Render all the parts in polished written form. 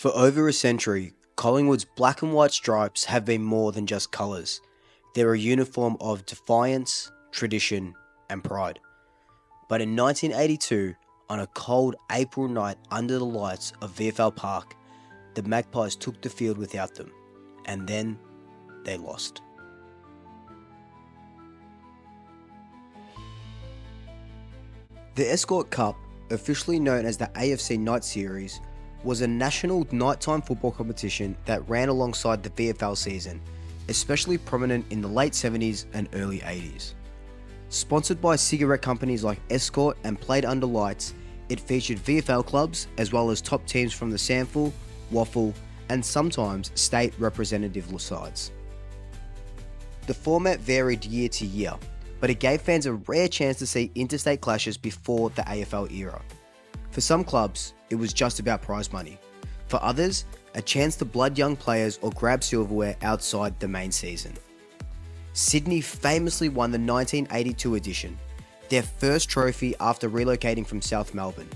For over a century, Collingwood's black and white stripes have been more than just colours. They're a uniform of defiance, tradition and pride. But in 1982, on a cold April night under the lights of VFL Park, the Magpies took the field without them, and then they lost. The Escort Cup, officially known as the AFC Night Series, was a national nighttime football competition that ran alongside the VFL season, especially prominent in the late 70s and early 80s. Sponsored by cigarette companies like Escort and played under lights, it featured VFL clubs as well as top teams from the Sample, Waffle and sometimes state representative sides. The format varied year to year, but it gave fans a rare chance to see interstate clashes before the AFL era. For some clubs, it was just about prize money. For others, a chance to blood young players or grab silverware outside the main season. Sydney famously won the 1982 edition, their first trophy after relocating from South Melbourne.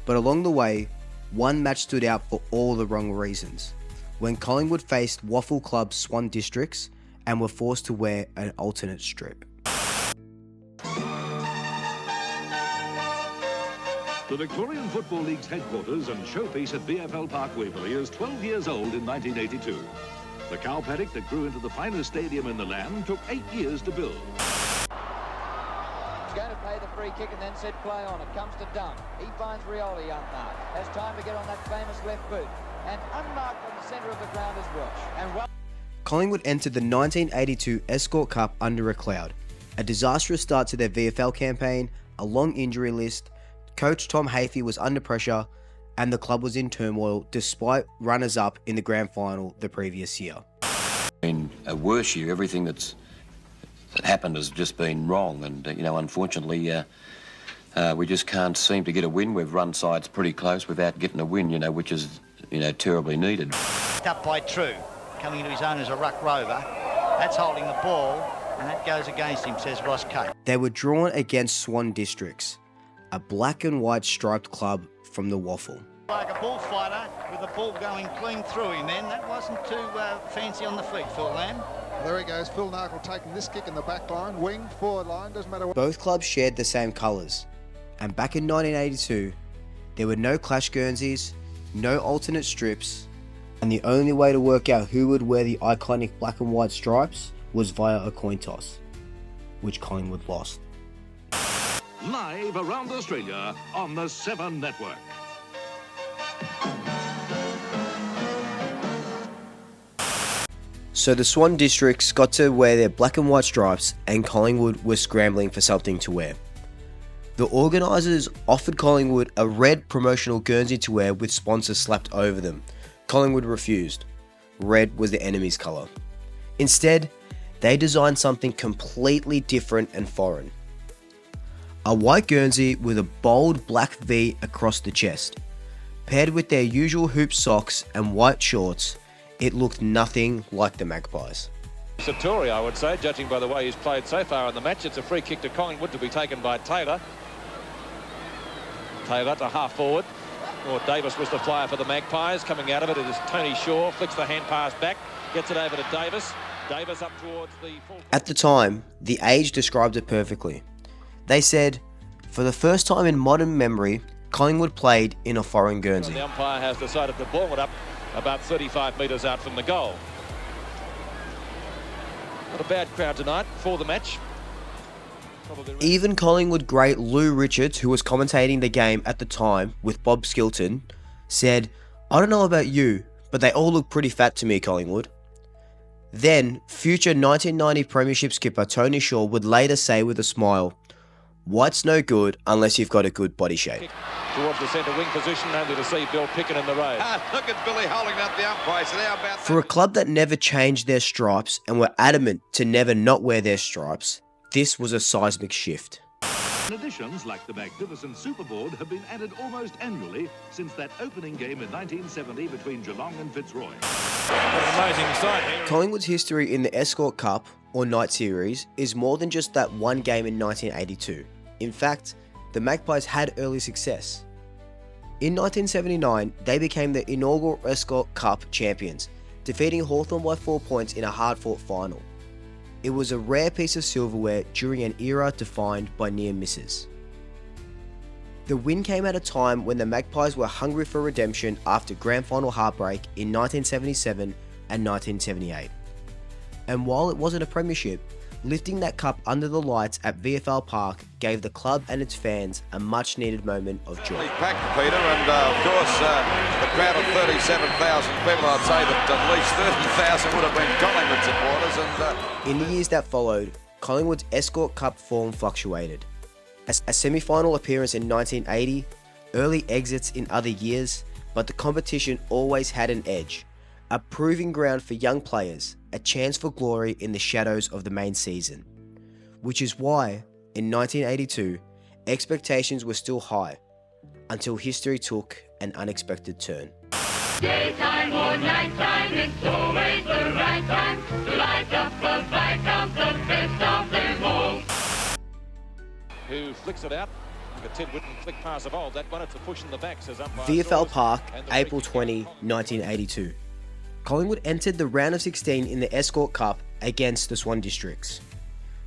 But along the way, one match stood out for all the wrong reasons, when Collingwood faced Waffle Club Swan Districts and were forced to wear an alternate strip. The Victorian Football League's headquarters and showpiece at VFL Park Waverley is 12 years old in 1982. The cow paddock that grew into the finest stadium in the land took 8 years to build. He's going to play the free kick and then set play on. It comes to Dunn. He finds Rioli unmarked. Has time to get on that famous left boot. And unmarked on the centre of the ground is Welsh. Collingwood entered the 1982 Escort Cup under a cloud. A disastrous start to their VFL campaign, a long injury list, Coach Tom Hafey was under pressure, and the club was in turmoil despite runners-up in the grand final the previous year. In a worse year, everything that happened has just been wrong, and unfortunately, we just can't seem to get a win. We've run sides pretty close without getting a win, which is terribly needed. Up by True, coming into his own as a ruck rover. That's holding the ball, and that goes against him, says Ross Kate. They were drawn against Swan Districts, a black and white striped club from the Waffle. Like a bullfighter with the ball going clean through him then. That wasn't too fancy on the feet, Phil Lamb. There he goes, Phil Narkle taking this kick in the back line, wing, forward line, doesn't matter what. Both clubs shared the same colours, and back in 1982, there were no clash guernseys, no alternate strips, and the only way to work out who would wear the iconic black and white stripes was via a coin toss, which Collingwood lost. Live around Australia on the 7 Network. So the Swan Districts got to wear their black and white stripes, and Collingwood was scrambling for something to wear. The organisers offered Collingwood a red promotional guernsey to wear with sponsors slapped over them. Collingwood refused. Red was the enemy's colour. Instead, they designed something completely different and foreign. A white guernsey with a bold black V across the chest. Paired with their usual hoop socks and white shorts, it looked nothing like the Magpies. Satori, I would say, judging by the way he's played so far in the match. It's a free kick to Collingwood to be taken by Taylor. Taylor to half forward. Davis was the flyer for the Magpies. Coming out of it is Tony Shaw, flicks the hand pass back, gets it over to Davis. Davis up towards the full. At the time, The Age described it perfectly. They said, for the first time in modern memory, Collingwood played in a foreign guernsey. The umpire has decided to ball it up about 35 metres out from the goal. Not a bad crowd tonight for the match. Even Collingwood great Lou Richards, who was commentating the game at the time with Bob Skilton, said, "I don't know about you, but they all look pretty fat to me, Collingwood." Then, future 1990 Premiership skipper Tony Shaw would later say with a smile, "White's no good unless you've got a good body shape." Towards the centre wing position, only to see Bill Pickett in the road. Look at Billy holding up the umpire. So how about For a club that never changed their stripes and were adamant to never not wear their stripes, this was a seismic shift. Additions like the magnificent Superboard have been added almost annually since that opening game in 1970 between Geelong and Fitzroy. What an amazing sight here. Collingwood's history in the Escort Cup, or Night Series, is more than just that one game in 1982. In fact, the Magpies had early success. In 1979, they became the inaugural Escort Cup champions, defeating Hawthorn by 4 points in a hard-fought final. It was a rare piece of silverware during an era defined by near misses. The win came at a time when the Magpies were hungry for redemption after grand final heartbreak in 1977 and 1978. And while it wasn't a premiership, lifting that cup under the lights at VFL Park gave the club and its fans a much needed moment of joy. Packed, Peter, and of course the crowd of 37,000 people, I'd say that at least 30,000 would have been Collingwood supporters. In the years that followed, Collingwood's Escort Cup form fluctuated. A semi-final appearance in 1980, early exits in other years, but the competition always had an edge. A proving ground for young players, a chance for glory in the shadows of the main season. Which is why, in 1982, expectations were still high, until history took an unexpected turn. Daytime or nighttime, it's always the right time to light up a fight of the best of them all. Who flicks it out? The Ted Whitten flick pass of old. That one, it's a push in the back, says umpire. VFL Park, April 20, 1982. Collingwood entered the round of 16 in the Escort Cup against the Swan Districts.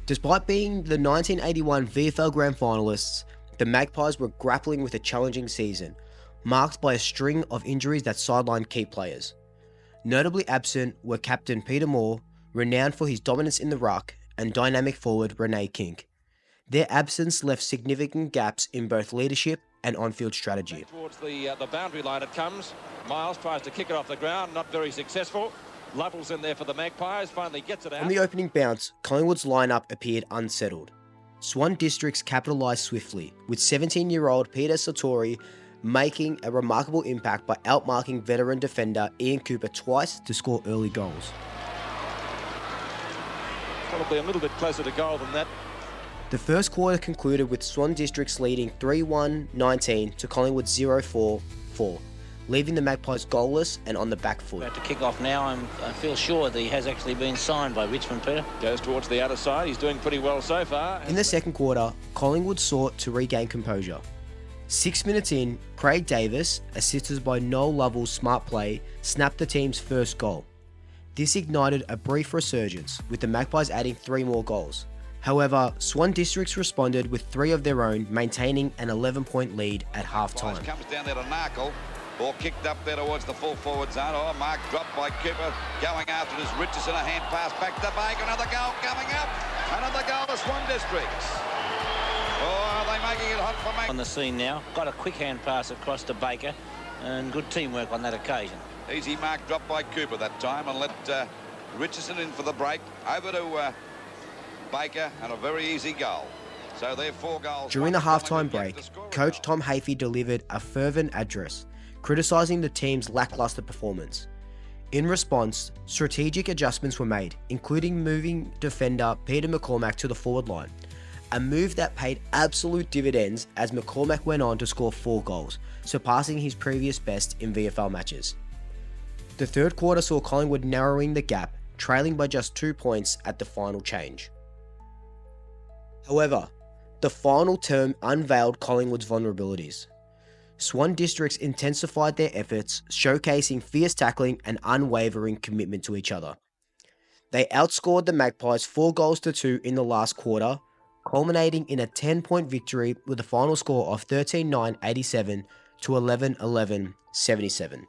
Despite being the 1981 VFL Grand Finalists, the Magpies were grappling with a challenging season, marked by a string of injuries that sidelined key players. Notably absent were captain Peter Moore, renowned for his dominance in the ruck, and dynamic forward Renee Kink. Their absence left significant gaps in both leadership and on-field strategy. Towards the boundary line it comes. Miles tries to kick it off the ground, not very successful. Lovell's in there for the Magpies, finally gets it out. On the opening bounce, Collingwood's lineup appeared unsettled. Swan Districts capitalised swiftly, with 17-year-old Peter Sartori making a remarkable impact by outmarking veteran defender Ian Cooper twice to score early goals. Probably a little bit closer to goal than that. The first quarter concluded with Swan Districts leading 3-1-19 to Collingwood 0-4-4, leaving the Magpies goalless and on the back foot. About to kick off now. I feel sure that he has actually been signed by Richmond, Peter. Goes towards the outer side. He's doing pretty well so far. In the second quarter, Collingwood sought to regain composure. 6 minutes in, Craig Davis, assisted by Noel Lovell's smart play, snapped the team's first goal. This ignited a brief resurgence, with the Magpies adding 3 more goals. However, Swan Districts responded with 3 of their own, maintaining an 11-point lead at half-time. Comes down there to Narkle. Ball kicked up there towards the full forward zone. Oh, Mark dropped by Cooper. Going after it is Richardson. A hand pass back to Baker. Another goal coming up. Another goal to Swan Districts. Oh, are they making it hot for me? On the scene now. Got a quick hand pass across to Baker. And good teamwork on that occasion. Easy mark dropped by Cooper that time, and let Richardson in for the break. Over to Baker, and a very easy goal. So they're 4 goals. During the halftime break, coach Tom Hafey delivered a fervent address, criticising the team's lackluster performance. In response, strategic adjustments were made, including moving defender Peter McCormack to the forward line, a move that paid absolute dividends as McCormack went on to score 4 goals, surpassing his previous best in VFL matches. The third quarter saw Collingwood narrowing the gap, trailing by just 2 points at the final change. However, the final term unveiled Collingwood's vulnerabilities. Swan Districts intensified their efforts, showcasing fierce tackling and unwavering commitment to each other. They outscored the Magpies 4-2 in the last quarter, culminating in a 10-point victory with a final score of 13-9-87 to 11-11-77.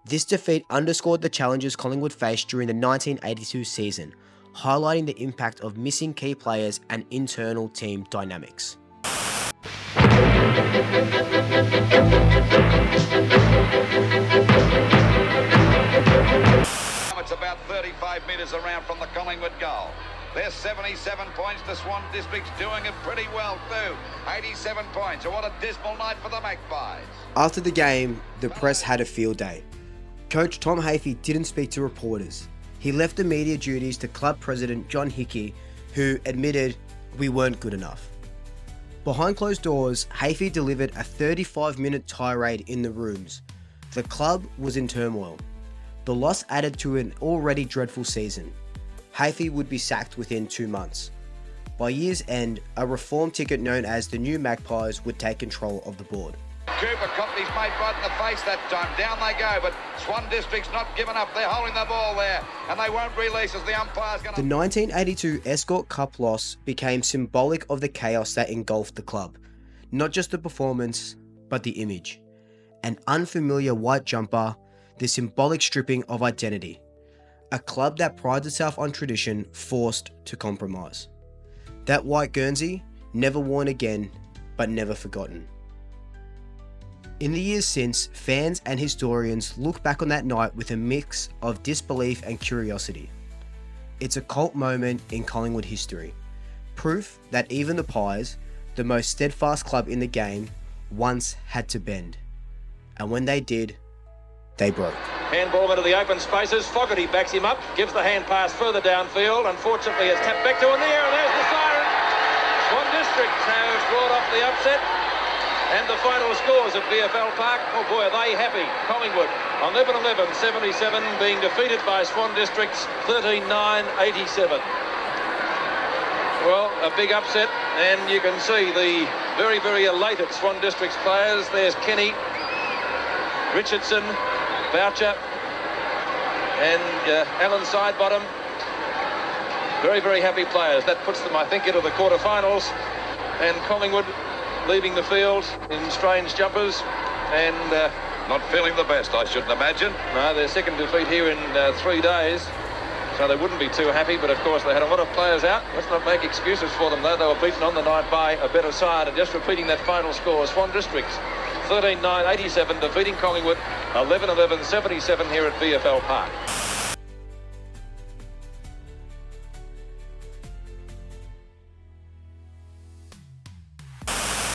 This defeat underscored the challenges Collingwood faced during the 1982 season, highlighting the impact of missing key players and internal team dynamics. It's about 35 metres around from the Collingwood goal. There's 77 points. The Swan Districts doing it pretty well too. 87 points. What a dismal night for the Magpies. After the game, the press had a field day. Coach Tom Hafey didn't speak to reporters. He left the media duties to club president John Hickey, who admitted we weren't good enough. Behind closed doors, Hafey delivered a 35-minute tirade in the rooms. The club was in turmoil. The loss added to an already dreadful season. Hafey would be sacked within 2 months. By year's end, a reform ticket known as the New Magpies would take control of the board. Cooper copped his mate right in the face that time. Down they go, but Swan Districts not giving up. They're holding the ball there, and they won't release as the umpire's going to... The 1982 Escort Cup loss became symbolic of the chaos that engulfed the club. Not just the performance, but the image. An unfamiliar white jumper, the symbolic stripping of identity. A club that prides itself on tradition forced to compromise. That white guernsey, never worn again, but never forgotten. In the years since, fans and historians look back on that night with a mix of disbelief and curiosity. It's a cult moment in Collingwood history. Proof that even the Pies, the most steadfast club in the game, once had to bend. And when they did, they broke. Handball into the open spaces. Fogarty backs him up, gives the hand pass further downfield. Unfortunately, it's tapped back to in the air, and there's the siren. Swan Districts have brought off the upset. And the final scores at VFL Park, oh boy, are they happy. Collingwood on 11-11-77 being defeated by Swan Districts 13-9-87. Well, a big upset, and you can see the very, very elated Swan Districts players. There's Kenny, Richardson, Boucher, and Alan Sidebottom. Very, very happy players. That puts them, I think, into the quarterfinals. And Collingwood leaving the field in strange jumpers and... not feeling the best, I shouldn't imagine. No, their second defeat here in 3 days, so they wouldn't be too happy, but of course they had a lot of players out. Let's not make excuses for them, though. They were beaten on the night by a better side. And just repeating that final score, Swan Districts 13-9-87 defeating Collingwood 11-11-77 here at VFL Park.